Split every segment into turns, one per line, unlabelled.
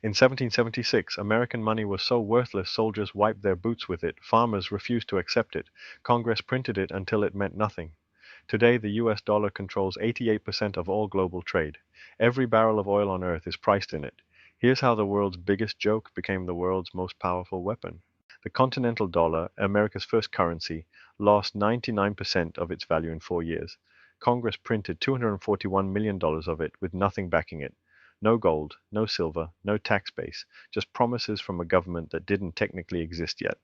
In 1776, American money was so worthless soldiers wiped their boots with it, farmers refused to accept it, Congress printed it until it meant nothing. Today, the US dollar controls 88% of all global trade. Every barrel of oil on earth is priced in it. Here's how the world's biggest joke became the world's most powerful weapon. The continental dollar, America's first currency, lost 99% of its value in 4 years. Congress printed $241 million of it with nothing backing it. No gold, no silver, no tax base, just promises from a government that didn't technically exist yet.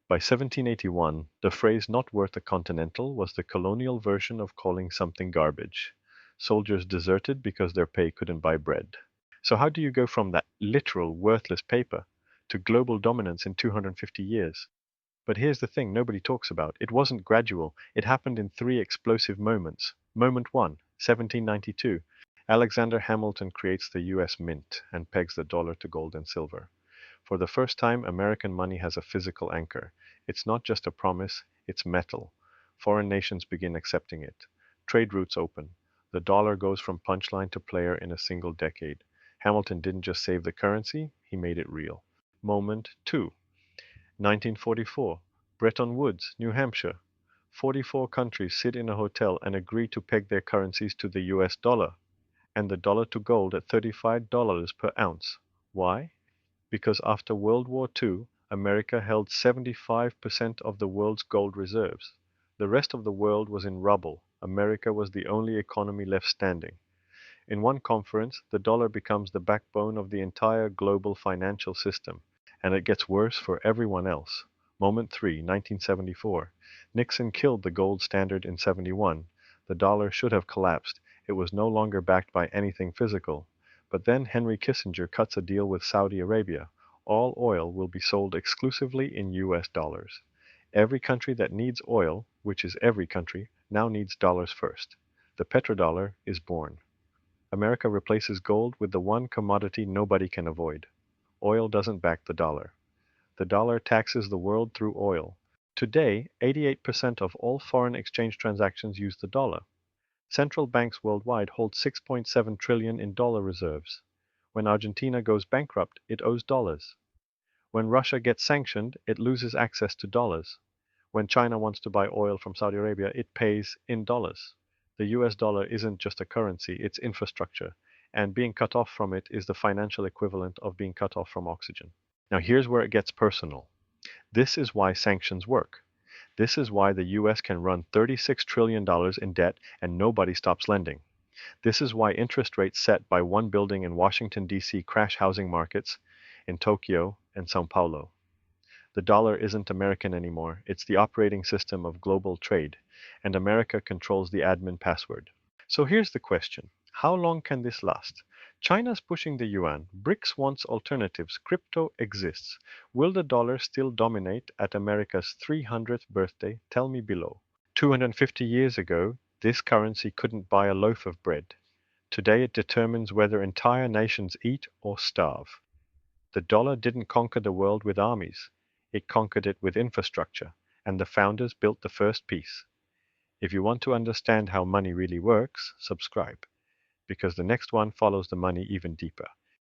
By 1781, the phrase not worth a continental was the colonial version of calling something garbage. Soldiers deserted because their pay couldn't buy bread. So, how do you go from that literal worthless paper to global dominance in 250 years? But here's the thing nobody talks about. It wasn't gradual, it happened in three explosive moments. Moment 1, 1792. Alexander Hamilton creates the US Mint and pegs the dollar to gold and silver. For the first time, American money has a physical anchor. It's not just a promise, it's metal. Foreign nations begin accepting it. Trade routes open. The dollar goes from punchline to player in a single decade. Hamilton didn't just save the currency, he made it real. Moment 2. 1944. Bretton Woods, New Hampshire. 44 countries sit in a hotel and agree to peg their currencies to the US dollar and the dollar to gold at $35 per ounce. Why? Because after World War II, America held 75% of the world's gold reserves. The rest of the world was in rubble. America was the only economy left standing. In one conference, the dollar becomes the backbone of the entire global financial system, and it gets worse for everyone else. Moment 3, 1974. Nixon killed the gold standard in 71. The dollar should have collapsed. It was no longer backed by anything physical. But then Henry Kissinger cuts a deal with Saudi Arabia. All oil will be sold exclusively in US dollars. Every country that needs oil, which is every country, now needs dollars first. The petrodollar is born. America replaces gold with the one commodity nobody can avoid. Oil doesn't back the dollar. The dollar taxes the world through oil. Today, 88% of all foreign exchange transactions use the dollar. Central banks worldwide hold 6.7 trillion in dollar reserves. When Argentina goes bankrupt, it owes dollars. When Russia gets sanctioned, it loses access to dollars. When China wants to buy oil from Saudi Arabia, it pays in dollars. The US dollar isn't just a currency, it's infrastructure, and being cut off from it is the financial equivalent of being cut off from oxygen. Now, here's where it gets personal. This is why sanctions work. This is why the US can run $36 trillion in debt and nobody stops lending. This is why interest rates set by one building in Washington, D.C. crash housing markets in Tokyo and Sao Paulo. The dollar isn't American anymore, it's the operating system of global trade, and America controls the admin password. So here's the question. How long can this last? China's pushing the yuan. BRICS wants alternatives. Crypto exists. Will the dollar still dominate at America's 300th birthday? Tell me below. 250 years ago, this currency couldn't buy a loaf of bread. Today it determines whether entire nations eat or starve. The dollar didn't conquer the world with armies. It conquered it with infrastructure, and the founders built the first peace. If you want to understand how money really works, subscribe, because the next one follows the money even deeper.